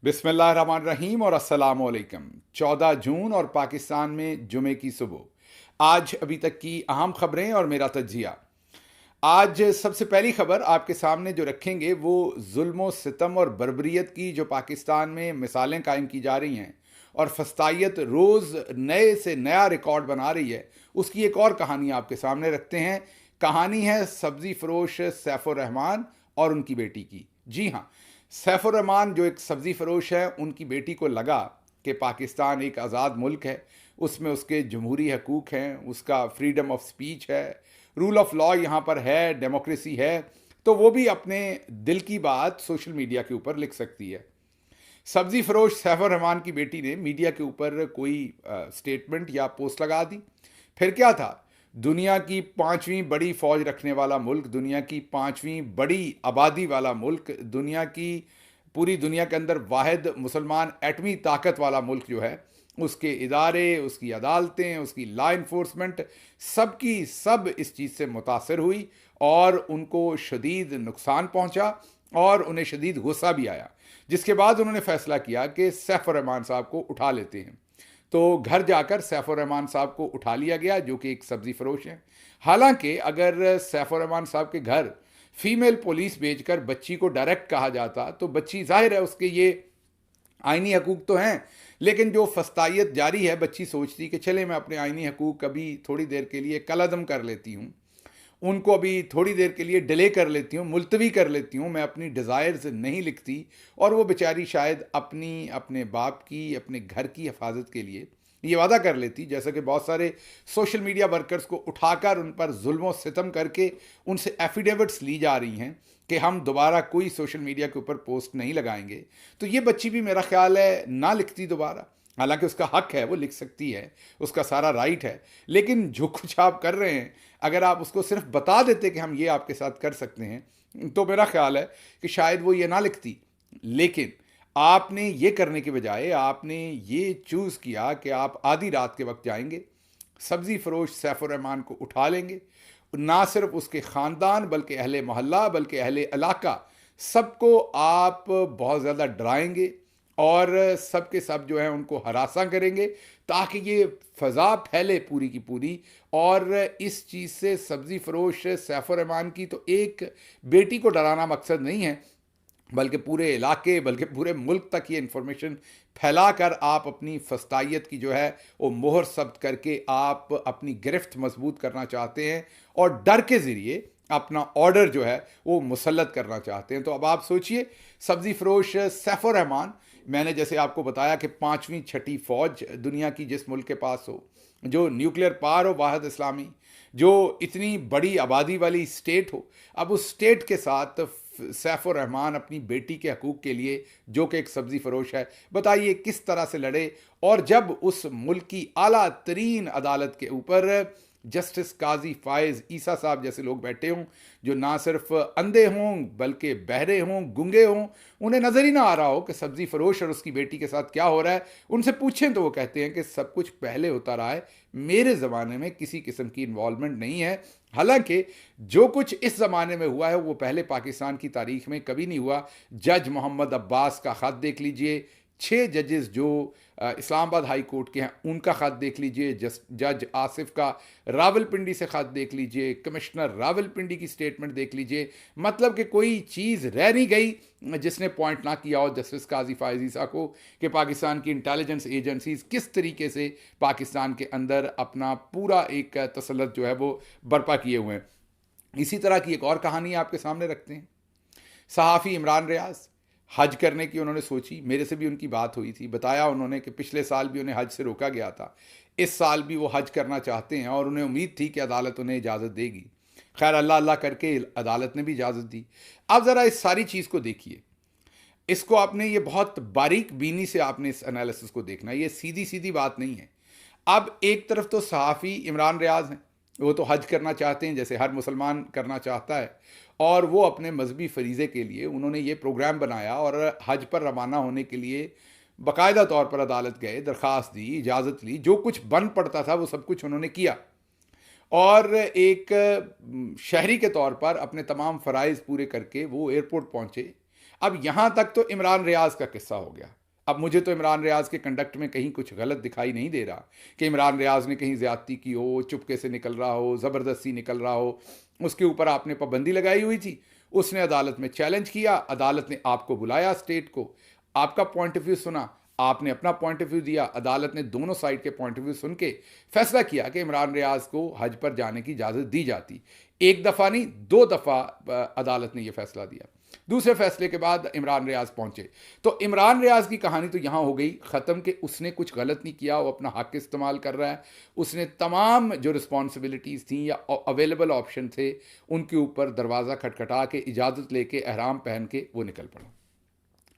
बिस्मिल्लाहिर्रहमानिर्रहीम और अस्सलामुअलैकुम। 14 जून और पाकिस्तान में जुमे की सुबह। आज अभी तक की अहम खबरें और मेरा तज्जिया। आज सबसे पहली खबर आपके सामने जो रखेंगे वो जुल्म सितम और बर्बरियत की जो पाकिस्तान में मिसालें कायम की जा रही हैं और फस्तायत रोज़ नए से नया रिकॉर्ड बना रही है, उसकी एक और कहानी आपके सामने रखते हैं। कहानी है सब्ज़ी फरोश सैफुर रहमान और उनकी बेटी की। जी हाँ, सैफुर रहमान जो एक सब्ज़ी फरोश है, उनकी बेटी को लगा कि पाकिस्तान एक आज़ाद मुल्क है, उसमें उसके जमहूरी हकूक़ हैं, उसका फ्रीडम ऑफ स्पीच है, रूल ऑफ लॉ यहाँ पर है, डेमोक्रेसी है, तो वो भी अपने दिल की बात सोशल मीडिया के ऊपर लिख सकती है। सब्ज़ी फरोश सैफुर रहमान की बेटी ने मीडिया के ऊपर कोई स्टेटमेंट या पोस्ट लगा दी। फिर क्या था, दुनिया की पांचवीं बड़ी फौज रखने वाला मुल्क, दुनिया की पांचवीं बड़ी आबादी वाला मुल्क, दुनिया की पूरी दुनिया के अंदर वाहिद मुसलमान एटमी ताकत वाला मुल्क जो है, उसके इदारे, उसकी अदालतें, उसकी लॉ इन्फोर्समेंट, सब की सब इस चीज़ से मुतासर हुई और उनको शदीद नुकसान पहुंचा और उन्हें शदीद गुस्सा भी आया, जिसके बाद उन्होंने फैसला किया कि सैफुर रहमान साहब को उठा लेते हैं। तो घर जाकर सैफुर रहमान साहब को उठा लिया गया, जो कि एक सब्ज़ी फरोश हैं। हालांकि अगर सैफुर रहमान साहब के घर फीमेल पुलिस भेजकर बच्ची को डायरेक्ट कहा जाता तो बच्ची, जाहिर है उसके ये आइनी हकूक़ तो हैं, लेकिन जो फस्तायत जारी है, बच्ची सोचती कि चले मैं अपने आइनी हकूक़ अभी थोड़ी देर के लिए कलअदम कर लेती हूँ, उनको अभी थोड़ी देर के लिए डिले कर लेती हूँ, मुलतवी कर लेती हूँ, मैं अपनी डिज़ायर्स नहीं लिखती, और वो बेचारी शायद अपने बाप की, अपने घर की हिफाजत के लिए ये वादा कर लेती, जैसा कि बहुत सारे सोशल मीडिया वर्कर्स को उठाकर उन पर जुल्म और सितम करके उनसे एफिडेविट्स ली जा रही हैं कि हम दोबारा कोई सोशल मीडिया के ऊपर पोस्ट नहीं लगाएंगे। तो ये बच्ची भी मेरा ख्याल है ना लिखती दोबारा। हालांकि उसका हक है, वो लिख सकती है, उसका सारा राइट है, लेकिन जो कुछ आप कर रहे हैं, अगर आप उसको सिर्फ बता देते कि हम ये आपके साथ कर सकते हैं, तो मेरा ख्याल है कि शायद वो ये ना लिखती। लेकिन आपने ये करने के बजाय आपने ये चूज़ किया कि आप आधी रात के वक्त जाएंगे, सब्ज़ी फरोश सैफुर रहमान को उठा लेंगे, ना सिर्फ उसके ख़ानदान बल्कि अहले मोहल्ला बल्कि अहले इलाका, सबको आप बहुत ज़्यादा डराएंगे और सब के सब जो है उनको हरासा करेंगे, ताकि ये फ़ज़ा फैले पूरी की पूरी। और इस चीज़ से सब्ज़ी फरोश सैफुर रहमान की तो एक बेटी को डराना मकसद नहीं है, बल्कि पूरे इलाके बल्कि पूरे मुल्क तक ये इन्फॉर्मेशन फैलाकर आप अपनी फस्तायत की जो है वो मोहर सब्त करके आप अपनी गिरफ्त मजबूत करना चाहते हैं और डर के ज़रिए अपना ऑर्डर जो है वो मुसल्लत करना चाहते हैं। तो अब आप सोचिए, सब्ज़ी फरोश सैफुर रहमान, मैंने जैसे आपको बताया कि पाँचवीं छठी फ़ौज दुनिया की जिस मुल्क के पास हो, जो न्यूक्लियर पावर हो वाहिद इस्लामी, जो इतनी बड़ी आबादी वाली स्टेट हो, अब उस स्टेट के साथ सैफुर रहमान अपनी बेटी के हकूक़ के लिए, जो कि एक सब्ज़ी फरोश है, बताइए किस तरह से लड़े। और जब उस मुल्क की आला तरीन अदालत के ऊपर जस्टिस काजी फ़ायज़ ईसा साहब जैसे लोग बैठे हों, जो ना सिर्फ अंधे हों बल्कि बहरे हों, गूंगे हों, उन्हें नज़र ही ना आ रहा हो कि सब्ज़ी फरोश और उसकी बेटी के साथ क्या हो रहा है, उनसे पूछें तो वो कहते हैं कि सब कुछ पहले होता रहा है, मेरे ज़माने में किसी किस्म की इन्वॉल्वमेंट नहीं है। हालांकि जो कुछ इस ज़माने में हुआ है वो पहले पाकिस्तान की तारीख में कभी नहीं हुआ। जज मोहम्मद अब्बास का ख़त देख लीजिए, 6 जजेस जो इस्लामाबाद हाई कोर्ट के हैं उनका ख़त देख लीजिए, जज आसिफ का रावलपिंडी से ख़त देख लीजिए, कमिश्नर रावलपिंडी की स्टेटमेंट देख लीजिए। मतलब कि कोई चीज़ रह नहीं गई जिसने पॉइंट ना किया हो जस्टिस काजी फ़ायज़ ईसा को कि पाकिस्तान की इंटेलिजेंस एजेंसीज़ किस तरीके से पाकिस्तान के अंदर अपना पूरा एक तसल्लुत जो है वो बर्पा किए हुए हैं। इसी तरह की एक और कहानी आपके सामने रखते हैं। सहाफ़ी इमरान रियाज, हज करने की उन्होंने सोची, मेरे से भी उनकी बात हुई थी, बताया उन्होंने कि पिछले साल भी उन्हें हज से रोका गया था, इस साल भी वो हज करना चाहते हैं और उन्हें उम्मीद थी कि अदालत उन्हें इजाज़त देगी। खैर अल्लाह अल्लाह करके अदालत ने भी इजाज़त दी। अब ज़रा इस सारी चीज़ को देखिए, इसको आपने ये बहुत बारीक बीनी से आपने इस एनालिसिस को देखना है, ये सीधी सीधी बात नहीं है। अब एक तरफ तो सहाफ़ी इमरान रियाज हैं, वो तो हज करना चाहते हैं जैसे हर मुसलमान करना चाहता है, और वो अपने मजहबी फरीज़े के लिए उन्होंने ये प्रोग्राम बनाया और हज पर रवाना होने के लिए बाकायदा तौर पर अदालत गए, दरख्वास्त दी, इजाज़त ली, जो कुछ बन पड़ता था वो सब कुछ उन्होंने किया और एक शहरी के तौर पर अपने तमाम फ़राइज़ पूरे करके वो एयरपोर्ट पहुँचे। अब यहां तक तो इमरान रियाज का किस्सा हो गया। अब मुझे तो इमरान रियाज के कंडक्ट में कहीं कुछ गलत दिखाई नहीं दे रहा कि इमरान रियाज ने कहीं ज्यादती की हो, चुपके से निकल रहा हो, ज़बरदस्ती निकल रहा हो। उसके ऊपर आपने पाबंदी लगाई हुई थी, उसने अदालत में चैलेंज किया, अदालत ने आपको बुलाया, स्टेट को, आपका पॉइंट ऑफ व्यू सुना, आपने अपना पॉइंट ऑफ व्यू दिया, अदालत ने दोनों साइड के पॉइंट ऑफ व्यू सुन के फैसला किया कि इमरान रियाज को हज पर जाने की इजाज़त दी जाती। एक दफ़ा नहीं, 2 दफ़ा अदालत ने यह फैसला दिया। दूसरे फैसले के बाद इमरान रियाज पहुंचे। तो इमरान रियाज की कहानी तो यहां हो गई ख़त्म कि उसने कुछ गलत नहीं किया, वो अपना हक इस्तेमाल कर रहा है, उसने तमाम जो रिस्पॉन्सिबिलिटीज़ थी या अवेलेबल ऑप्शन थे उनके ऊपर दरवाज़ा खटखटा के इजाज़त लेके एहराम पहन के वो निकल पड़ा।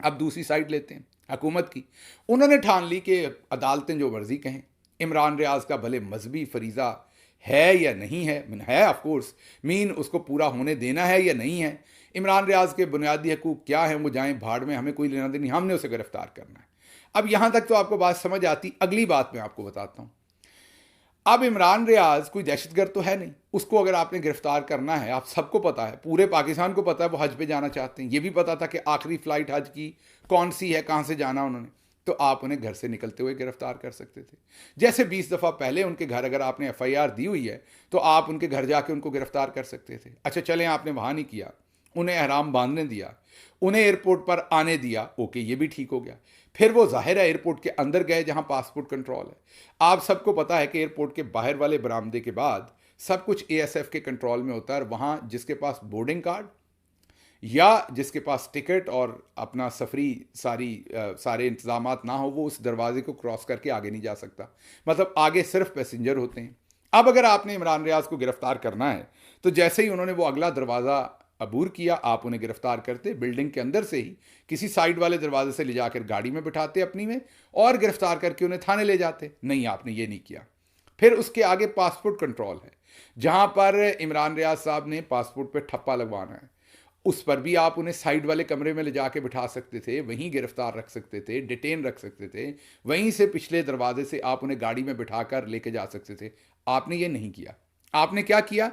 अब दूसरी साइड लेते हैं हुकूमत की। उन्होंने ठान ली कि अदालतें जो मर्जी कहें, इमरान रियाज का भले मजहबी फरीज़ा है या नहीं है ऑफ कोर्स, मीन उसको पूरा होने देना है या नहीं है, इमरान रियाज के बुनियादी हकूक क्या हैं वो जाएं भाड़ में, हमें कोई लेना देना, हमने उसे गिरफ्तार करना है। अब यहां तक तो आपको बात समझ आती। अगली बात मैं आपको बताता हूं। अब इमरान रियाज कोई दहशतगर्द तो है नहीं, उसको अगर आपने गिरफ्तार करना है, आप सबको पता है, पूरे पाकिस्तान को पता है वो हज पे जाना चाहते हैं, ये भी पता था कि आखिरी फ्लाइट हज की कौन सी है, कहां से जाना उन्होंने, तो आप उन्हें घर से निकलते हुए गिरफ्तार कर सकते थे। जैसे 20 दफ़ा पहले उनके घर अगर आपने FIR दी हुई है तो आप उनके घर जाके उनको गिरफ्तार कर सकते थे। अच्छा चलें, आपने वहां नहीं किया, उन्हें एहराम बांधने दिया, उन्हें एयरपोर्ट पर आने दिया, ओके ये भी ठीक हो गया। फिर वो जाहिर है एयरपोर्ट के अंदर गए जहां पासपोर्ट कंट्रोल है। आप सबको पता है कि एयरपोर्ट के बाहर वाले बरामदे के बाद सब कुछ ASF के कंट्रोल में होता है, और वहां जिसके पास बोर्डिंग कार्ड या जिसके पास टिकट और अपना सफरी सारे इंतजामात ना हो, वो उस दरवाजे को क्रॉस करके आगे नहीं जा सकता। मतलब आगे सिर्फ पैसेंजर होते हैं। अब अगर आपने इमरान रियाज को गिरफ्तार करना है तो जैसे ही उन्होंने वो अगला दरवाज़ा अबूर किया, आप उन्हें गिरफ्तार करते, बिल्डिंग के अंदर से ही किसी साइड वाले दरवाजे से ले जाकर गाड़ी में बिठाते अपनी में, और गिरफ्तार करके उन्हें थाने ले जाते। नहीं, आपने ये नहीं किया। फिर उसके आगे पासपोर्ट कंट्रोल है, जहां पर इमरान रियाज साहब ने पासपोर्ट पर ठप्पा लगवाना है, उस पर भी आप उन्हें साइड वाले कमरे में ले जाके बिठा सकते थे, वहीं गिरफ्तार रख सकते थे, डिटेन रख सकते थे, वहीं से पिछले दरवाजे से आप उन्हें गाड़ी में बिठाकर लेके जा सकते थे। आपने ये नहीं किया। आपने क्या किया?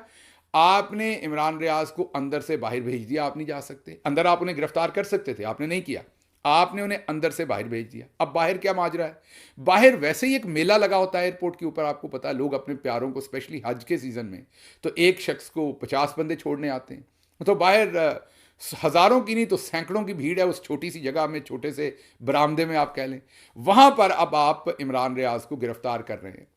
आपने इमरान रियाज को अंदर से बाहर भेज दिया। आप नहीं जा सकते अंदर, आप उन्हें गिरफ्तार कर सकते थे, आपने नहीं किया, आपने उन्हें अंदर से बाहर भेज दिया। अब बाहर क्या माजरा है? बाहर वैसे ही एक मेला लगा होता है एयरपोर्ट के ऊपर, आपको पता है, लोग अपने प्यारों को, स्पेशली हज के सीजन में, तो एक शख्स को 50 बंदे छोड़ने आते हैं, तो बाहर हजारों की नहीं तो सैकड़ों की भीड़ है उस छोटी सी जगह में, छोटे से बरामदे में आप कह लें। वहां पर अब आप इमरान रियाज को गिरफ्तार कर रहे हैं,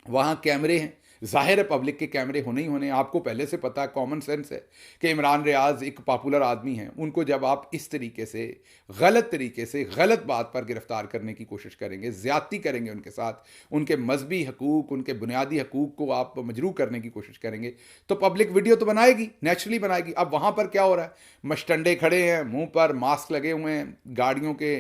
वहां कैमरे हैं, जाहिर है पब्लिक के कैमरे होने ही होने। आपको पहले से पता है, कॉमन सेंस है कि इमरान रियाज एक पॉपुलर आदमी हैं, उनको जब आप इस तरीके से गलत बात पर गिरफ्तार करने की कोशिश करेंगे, ज्यादती करेंगे उनके साथ, उनके मजहबी हकूक, उनके बुनियादी हकूक को आप मजरू करने की कोशिश करेंगे, तो पब्लिक वीडियो तो बनाएगी, नेचुरली बनाएगी। अब वहां पर क्या हो रहा है? मस्टंडे खड़े हैं, मुंह पर मास्क लगे हुए हैं, गाड़ियों के,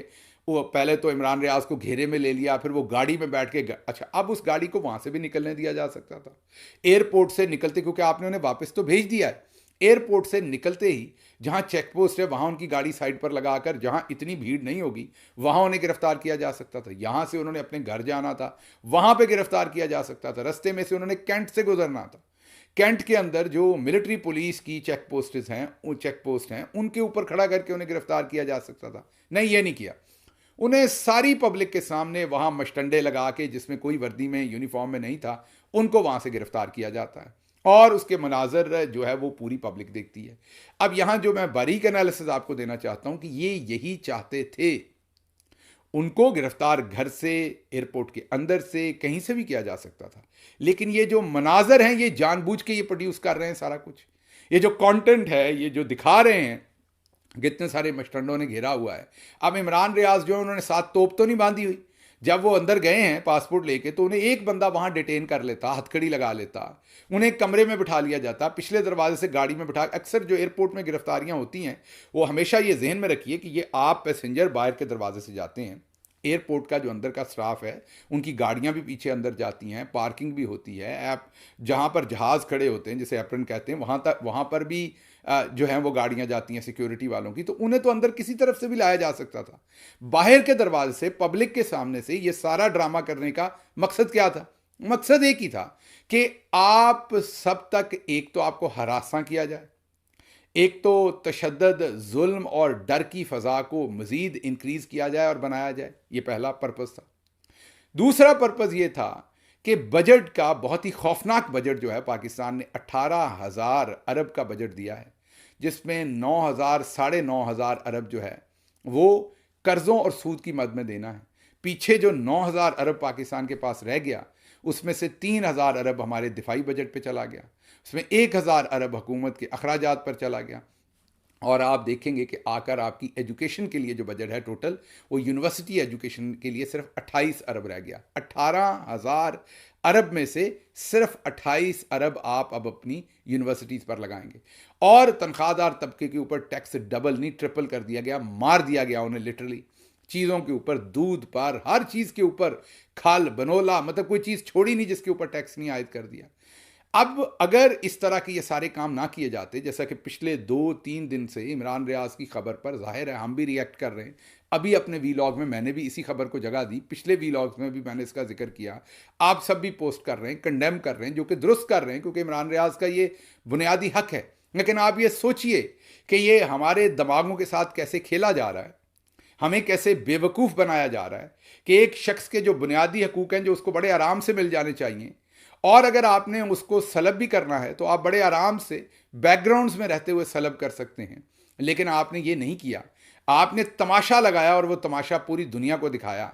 वो पहले तो इमरान रियाज को घेरे में ले लिया, फिर वो गाड़ी में बैठ के अच्छा, अब उस गाड़ी को वहां से भी निकलने दिया जा सकता था। एयरपोर्ट से निकलते, क्योंकि आपने उन्हें वापस तो भेज दिया है, एयरपोर्ट से निकलते ही जहां चेक पोस्ट है वहां उनकी गाड़ी साइड पर लगाकर, जहां इतनी भीड़ नहीं होगी, वहां उन्हें गिरफ्तार किया जा सकता था। यहां से उन्होंने अपने घर जाना था, वहां पर गिरफ्तार किया जा सकता था। रस्ते में से उन्होंने कैंट से गुजरना था, कैंट के अंदर जो मिलिट्री पुलिस की चेक पोस्ट हैं, उनके ऊपर खड़ा करके उन्हें गिरफ्तार किया जा सकता था। नहीं, ये नहीं किया। उन्हें सारी पब्लिक के सामने वहां मस्टंडे लगा के, जिसमें कोई वर्दी में, यूनिफॉर्म में नहीं था, उनको वहां से गिरफ्तार किया जाता है, और उसके मनाजर जो है वो पूरी पब्लिक देखती है। अब यहां जो मैं बारीक एनालिसिस आपको देना चाहता हूं कि ये यही चाहते थे, उनको गिरफ्तार घर से, एयरपोर्ट के अंदर से, कहीं से भी किया जा सकता था, लेकिन ये जो मनाजर हैं ये जानबूझ के ये प्रोड्यूस कर रहे हैं सारा कुछ। ये जो कंटेंट है, ये जो दिखा रहे हैं, कितने सारे मस्टंडों ने घेरा हुआ है। अब इमरान रियाज जो है, उन्होंने साथ तोप तो नहीं बांधी हुई, जब वो अंदर गए हैं पासपोर्ट लेके, तो उन्हें एक बंदा वहां डिटेन कर लेता, हथकड़ी लगा लेता, उन्हें कमरे में बिठा लिया जाता, पिछले दरवाजे से गाड़ी में बिठा। अक्सर जो एयरपोर्ट में गिरफ्तारियां होती हैं, वो हमेशा ये जहन में रखिए कि ये आप पैसेंजर बाहर के दरवाजे से जाते हैं, एयरपोर्ट का जो अंदर का स्टाफ है उनकी गाड़ियां भी पीछे अंदर जाती हैं, पार्किंग भी होती है, ऐप जहां पर जहाज़ खड़े होते हैं जिसे एप्रन कहते हैं, वहां पर भी जो है वो गाड़ियां जाती हैं सिक्योरिटी वालों की, तो उन्हें तो अंदर किसी तरफ से भी लाया जा सकता था। बाहर के दरवाजे से, पब्लिक के सामने से ये सारा ड्रामा करने का मकसद क्या था? मकसद एक ही था कि आप सब तक, एक तो आपको हरासा किया जाए, एक तो तशद्दुद, जुल्म और डर की फ़ज़ा को मज़ीद इंक्रीज़ किया जाए और बनाया जाए, ये पहला पर्पज़ था। दूसरा पर्पज़ ये था कि बजट का बहुत ही खौफनाक बजट जो है पाकिस्तान ने 18,000 अरब का बजट दिया है, जिसमें 9,000 साढ़े 9,000 अरब जो है वो कर्ज़ों और सूद की मद में देना है। पीछे जो 9,000 अरब पाकिस्तान के पास रह गया, उसमें से 3,000 अरब हमारे दिफाई बजट पे चला गया, उसमें 1,000 अरब हुकूमत के अखराजात पर चला गया। और आप देखेंगे कि आकर आपकी एजुकेशन के लिए जो बजट है टोटल, वो यूनिवर्सिटी एजुकेशन के लिए सिर्फ 28 अरब रह गया। 18,000 अरब में से सिर्फ 28 अरब आप अब अपनी यूनिवर्सिटीज़ पर लगाएंगे। और तनख्वाहदार तबके के ऊपर टैक्स डबल नहीं ट्रिपल कर दिया गया, मार दिया गया उन्हें लिटरली। चीज़ों के ऊपर, दूध पर, हर चीज़ के ऊपर, खाल बनोला, मतलब कोई चीज़ छोड़ी नहीं जिसके ऊपर टैक्स नहीं आयद कर दिया। अब अगर इस तरह के ये सारे काम ना किए जाते, जैसा कि पिछले 2-3 दिन से इमरान रियाज की खबर पर जाहिर है हम भी रिएक्ट कर रहे हैं। अभी अपने वीलॉग में मैंने भी इसी खबर को जगह दी, पिछले वीलॉग्स में भी मैंने इसका जिक्र किया, आप सब भी पोस्ट कर रहे हैं, कंडेम कर रहे हैं, जो कि दुरुस्त कर रहे हैं क्योंकि इमरान रियाज का ये बुनियादी हक है। लेकिन आप ये सोचिए कि ये हमारे दिमागों के साथ कैसे खेला जा रहा है, हमें कैसे बेवकूफ़ बनाया जा रहा है कि एक शख्स के जो बुनियादी हकूक़ हैं जो उसको बड़े आराम से मिल जाने चाहिए, और अगर आपने उसको सलब भी करना है तो आप बड़े आराम से बैकग्राउंड्स में रहते हुए सलब कर सकते हैं। लेकिन आपने ये नहीं किया, आपने तमाशा लगाया और वो तमाशा पूरी दुनिया को दिखाया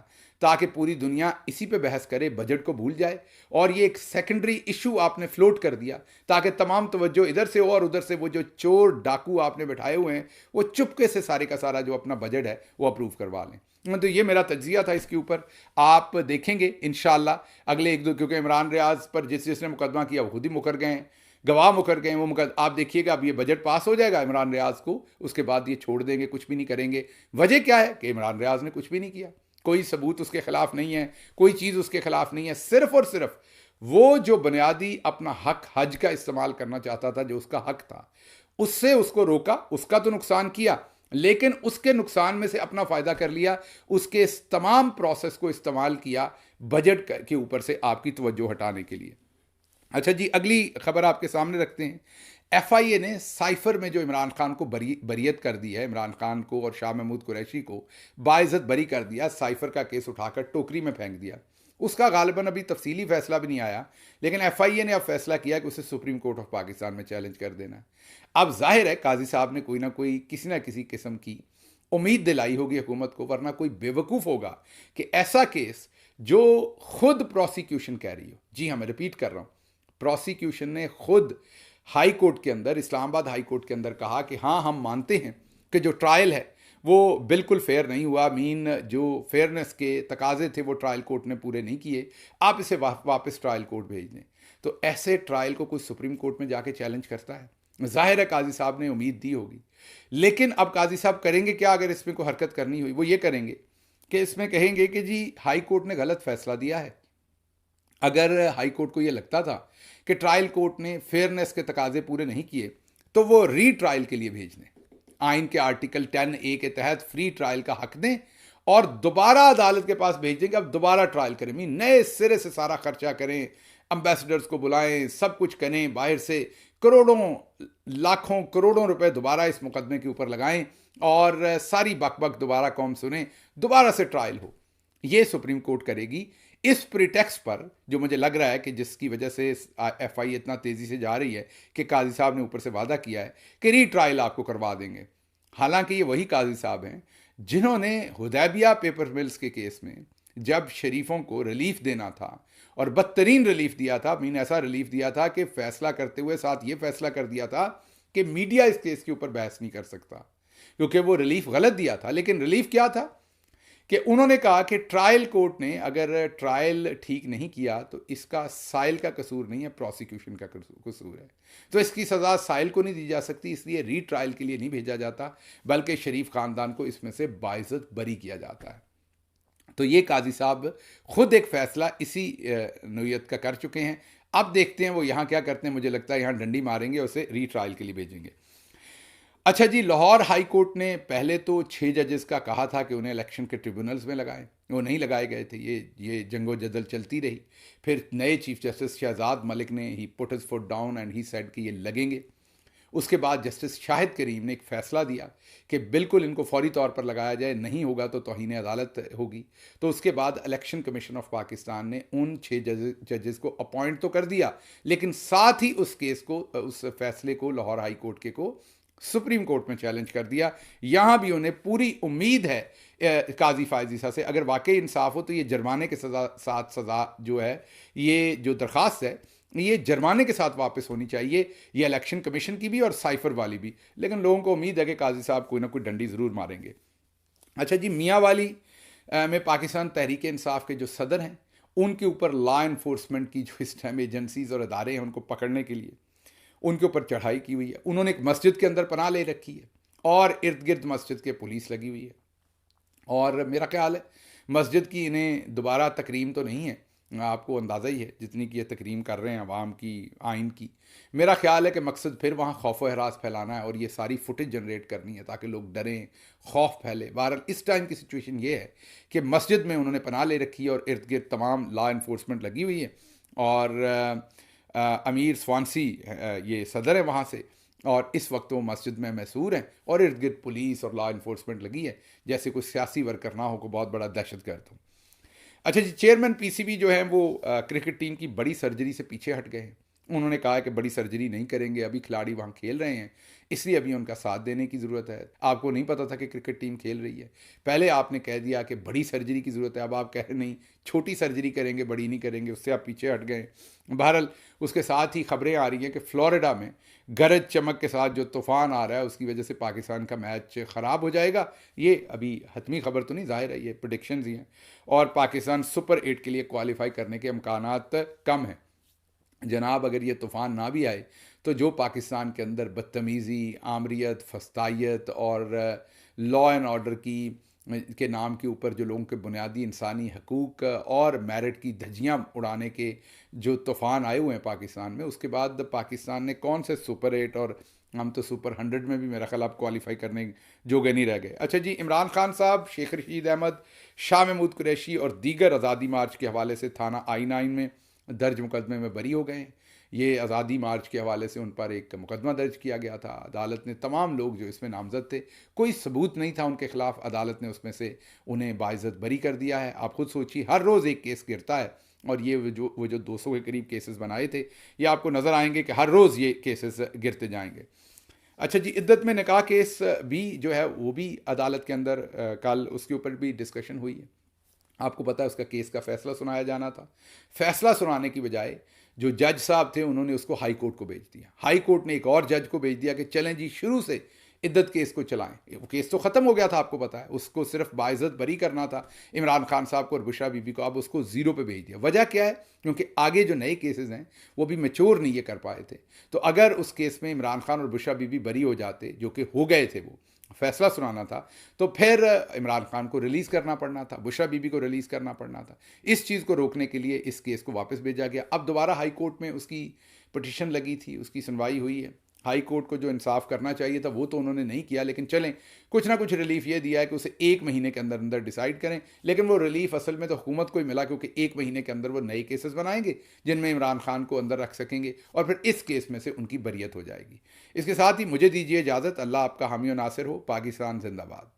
ताकि पूरी दुनिया इसी पे बहस करे, बजट को भूल जाए। और ये एक सेकेंडरी इशू आपने फ्लोट कर दिया ताकि तमाम तवज्जो इधर से हो और उधर से वो जो चोर डाकू आपने बैठाए हुए हैं वो चुपके से सारे का सारा जो अपना बजट है वो अप्रूव करवा लें। तो ये मेरा तज्जिया था इसके ऊपर। आप देखेंगे इंशाल्लाह अगले एक दो, क्योंकि इमरान रियाज पर जिसने मुकदमा किया वो खुद ही मुकर गए हैं, गवाह मुकर गए हैं, वो आप देखिएगा अब ये बजट पास हो जाएगा इमरान रियाज को, उसके बाद ये छोड़ देंगे, कुछ भी नहीं करेंगे। वजह क्या है कि इमरान रियाज ने कुछ भी नहीं किया, कोई सबूत उसके खिलाफ नहीं है, कोई चीज़ उसके खिलाफ नहीं है। सिर्फ और सिर्फ वो जो बुनियादी अपना हक हज का इस्तेमाल करना चाहता था, जो उसका हक था, उससे उसको रोका। उसका तो नुकसान किया, लेकिन उसके नुकसान में से अपना फ़ायदा कर लिया, उसके इस तमाम प्रोसेस को इस्तेमाल किया बजट के ऊपर से आपकी तवज्जो हटाने के लिए। अच्छा जी, अगली खबर आपके सामने रखते हैं। FIA ने साइफर में जो इमरान खान को बरीयत कर दी है, इमरान खान को और शाह महमूद कुरैशी को बाइज्जत बरी कर दिया, साइफर का केस उठाकर टोकरी में फेंक दिया। उसका गालिबन अभी तफसीली फैसला भी नहीं आया, लेकिन FIA ने अब फैसला किया कि उसे सुप्रीम कोर्ट ऑफ पाकिस्तान में चैलेंज कर देना है। अब जाहिर है काजी साहब ने कोई ना कोई किसी ना किसी किस्म की उम्मीद दिलाई होगी हुकूमत को, वरना कोई बेवकूफ़ होगा कि ऐसा केस जो खुद प्रोसिक्यूशन कह रही हो, जी हाँ मैं रिपीट कर रहा हूँ, प्रोसिक्यूशन ने खुद हाई कोर्ट के अंदर, इस्लामाबाद हाई कोर्ट के अंदर कहा कि हाँ हम मानते हैं कि जो ट्रायल है वो बिल्कुल फेयर नहीं हुआ, जो फेयरनेस के तकाजे थे वो ट्रायल कोर्ट ने पूरे नहीं किए, आप इसे वापस ट्रायल कोर्ट भेज दें। तो ऐसे ट्रायल को कोई सुप्रीम कोर्ट में जाके चैलेंज करता है? जाहिर है काजी साहब ने उम्मीद दी होगी, लेकिन अब काजी साहब करेंगे क्या अगर इसमें कोई हरकत करनी हुई? वो ये करेंगे कि इसमें कहेंगे कि जी हाई कोर्ट ने गलत फैसला दिया है। अगर हाई कोर्ट को ये लगता था कि ट्रायल कोर्ट ने फेयरनेस के तकाजे पूरे नहीं किए, तो वो रीट्रायल के लिए भेज दें, आइन के आर्टिकल 10A के तहत फ्री ट्रायल का हक दें और दोबारा अदालत के पास भेज दें कि अब दोबारा ट्रायल करें, नए सिरे से सारा खर्चा करें, एम्बेसडर्स को बुलाएं, सब कुछ करें, बाहर से करोड़ों लाखों करोड़ों रुपए दोबारा इस मुकदमे के ऊपर लगाएं और सारी बकबक दोबारा कौम सुने, दोबारा से ट्रायल हो। ये सुप्रीम कोर्ट करेगी इस प्रिटेक्स्ट पर, जो मुझे लग रहा है कि जिसकी वजह से FIA इतना तेज़ी से जा रही है कि काजी साहब ने ऊपर से वादा किया है कि रीट्रायल आपको करवा देंगे। हालांकि ये वही काजी साहब हैं जिन्होंने हुदैबिया पेपर मिल्स के केस में जब शरीफों को रिलीफ देना था और बदतरीन रिलीफ दिया था, ऐसा रिलीफ दिया था कि फैसला करते हुए साथ ये फैसला कर दिया था कि मीडिया इस केस के ऊपर बहस नहीं कर सकता, क्योंकि वो रिलीफ गलत दिया था। लेकिन रिलीफ क्या था कि उन्होंने कहा कि ट्रायल कोर्ट ने अगर ट्रायल ठीक नहीं किया तो इसका साइल का कसूर नहीं है, प्रोसिक्यूशन का कसूर है, तो इसकी सज़ा साइल को नहीं दी जा सकती, इसलिए रीट्रायल के लिए नहीं भेजा जाता, बल्कि शरीफ ख़ानदान को इसमें से बाइज्जत बरी किया जाता है। तो ये काजी साहब खुद एक फ़ैसला इसी नोयत का कर चुके हैं। अब देखते हैं वो यहाँ क्या करते हैं। मुझे लगता है यहाँ डंडी मारेंगे, उसे रीट्रायल के लिए भेजेंगे। अच्छा जी, लाहौर हाई कोर्ट ने पहले तो 6 जजेस का कहा था कि उन्हें इलेक्शन के ट्रिब्यूनल्स में लगाएं, वो नहीं लगाए गए थे, ये जंगो जदल चलती रही। फिर नए चीफ जस्टिस शहजाद मलिक ने he put his foot down and he said कि ये लगेंगे। उसके बाद जस्टिस शाहिद करीम ने एक फ़ैसला दिया कि बिल्कुल इनको फौरी तौर पर लगाया जाए, नहीं होगा तो तौहीन अदालत होगी। तो उसके बाद इलेक्शन कमीशन ऑफ पाकिस्तान ने उन 6 जजेस को अपॉइंट तो कर दिया, लेकिन साथ ही उस केस को, उस फैसले को लाहौर हाई कोर्ट के को सुप्रीम कोर्ट में चैलेंज कर दिया। यहां भी उन्हें पूरी उम्मीद है काजी फायज ईसा से, अगर वाकई इंसाफ हो तो ये जुर्माने के साथ सज़ा जो है, ये जो दरख्वास्त है ये जुर्माने के साथ वापस होनी चाहिए, ये इलेक्शन कमीशन की भी और साइफर वाली भी। लेकिन लोगों को उम्मीद है कि काजी साहब कोई ना कोई डंडी ज़रूर मारेंगे। अच्छा जी, मियाँ वाली में पाकिस्तान तहरीक इंसाफ के जो सदर हैं, उनके ऊपर लॉ इन्फोर्समेंट की जो इस टाइम एजेंसीज और अदारे हैं उनको पकड़ने के लिए उनके ऊपर चढ़ाई की हुई है। उन्होंने एक मस्जिद के अंदर पनाह ले रखी है और इर्द गिर्द मस्जिद के पुलिस लगी हुई है, और मेरा ख्याल है मस्जिद की इन्हें दोबारा तकरीम तो नहीं है, आपको अंदाज़ा ही है जितनी की ये तकरीम कर रहे हैं अवाम की, आइन की। मेरा ख्याल है कि मकसद फिर वहाँ खौफ व हरास फैलाना है और ये सारी फुटेज जनरेट करनी है ताकि लोग डरें, खौफ फैले। बहरहाल इस टाइम की सिचुएशन ये है कि मस्जिद में उन्होंने पनाह ले रखी है और इर्द गिर्द तमाम लॉ इन्फोर्समेंट लगी हुई है, और अमीर स्वानसी ये सदर है वहाँ से, और इस वक्त वो मस्जिद में मैसूर हैं और इर्द गिर्द पुलिस और लॉ इन्फोर्समेंट लगी है, जैसे कोई सियासी वर्कर ना हो, को बहुत बड़ा दहशतगर्द हो। अच्छा जी, चेयरमैन पीसीबी जो है वो क्रिकेट टीम की बड़ी सर्जरी से पीछे हट गए हैं। उन्होंने कहा कि बड़ी सर्जरी नहीं करेंगे, अभी खिलाड़ी वहाँ खेल रहे हैं, इसलिए अभी उनका साथ देने की ज़रूरत है। आपको नहीं पता था कि क्रिकेट टीम खेल रही है, पहले आपने कह दिया कि बड़ी सर्जरी की ज़रूरत है, अब आप कह रहे नहीं छोटी सर्जरी करेंगे, बड़ी नहीं करेंगे, उससे आप पीछे हट गए। बहरहाल उसके साथ ही खबरें आ रही हैं कि फ़्लोरिडा में गरज चमक के साथ जो तूफ़ान आ रहा है उसकी वजह से पाकिस्तान का मैच ख़राब हो जाएगा। ये अभी हतमी खबर तो नहीं, ज़ाहिर है ये प्रेडिक्शंस ही हैं, और पाकिस्तान सुपर 8 के लिए क्वालिफाई करने के इम्कानात कम हैं। जनाब अगर ये तूफ़ान ना भी आए तो जो पाकिस्तान के अंदर बदतमीज़ी, आमरीत, फस्तायत और लॉ एंड ऑर्डर की के नाम के ऊपर जो लोगों के बुनियादी इंसानी हकूक़ और मेरिट की धज्जियाँ उड़ाने के जो तूफ़ान आए हुए हैं पाकिस्तान में, उसके बाद पाकिस्तान ने कौन से सुपर 8, और हम तो सुपर 100 में भी मेरा ख्याल आप क्वालिफाई करने जोगे नहीं रह गए। अच्छा जी, इमरान खान साहब, शेख रशीद अहमद, शाह महमूद कुरैशी और दीगर आज़ादी मार्च के हवाले से थाना I9 में दर्ज मुकदमे में बरी हो गए हैं। ये आज़ादी मार्च के हवाले से उन पर एक मुकदमा दर्ज किया गया था। अदालत ने तमाम लोग जो इसमें नामजद थे, कोई सबूत नहीं था उनके खिलाफ, अदालत ने उसमें से उन्हें बाइज़्ज़त बरी कर दिया है। आप खुद सोचिए, हर रोज़ एक केस गिरता है, और ये वो जो 200 के करीब केसेस बनाए थे, ये आपको नज़र आएंगे कि हर रोज़ ये केसेस गिरते जाएंगे। अच्छा जी, इद्दत में निकाह केस भी जो है वो भी अदालत के अंदर कल उसके ऊपर भी डिस्कशन हुई है। आपको पता है उसका केस का फ़ैसला सुनाया जाना था। फ़ैसला सुनाने की बजाय जो जज साहब थे उन्होंने उसको हाई कोर्ट को भेज दिया। हाई कोर्ट ने एक और जज को भेज दिया कि चलें जी, शुरू से इद्दत केस को चलाएं। वो केस तो ख़त्म हो गया था, आपको पता है, उसको सिर्फ बाइज़्ज़त बरी करना था इमरान खान साहब को और बुशरा बीबी को। अब उसको ज़ीरो पे भेज दिया। वजह क्या है? क्योंकि आगे जो नए केसेस हैं वो भी मैच्योर नहीं ये कर पाए थे। तो अगर उस केस में इमरान खान और बुशरा बीबी बरी हो जाते, जो कि हो गए थे, वो फैसला सुनाना था, तो फिर इमरान खान को रिलीज़ करना पड़ना था, बुशरा बीबी को रिलीज़ करना पड़ना था। इस चीज़ को रोकने के लिए इस केस को वापस भेजा गया। अब दोबारा हाई कोर्ट में उसकी पटिशन लगी थी, उसकी सुनवाई हुई है। हाई कोर्ट को जो इंसाफ करना चाहिए था वो तो उन्होंने नहीं किया, लेकिन चलें, कुछ ना कुछ रिलीफ ये दिया है कि उसे 1 महीने के अंदर अंदर डिसाइड करें। लेकिन वो रिलीफ असल में तो हुकूमत को ही मिला, क्योंकि 1 महीने के अंदर वो नए केसेस बनाएंगे जिनमें इमरान खान को अंदर रख सकेंगे, और फिर इस केस में से उनकी बरियत हो जाएगी। इसके साथ ही मुझे दीजिए इजाज़त। अल्लाह आपका हामी और नासिर हो। पाकिस्तान जिंदाबाद।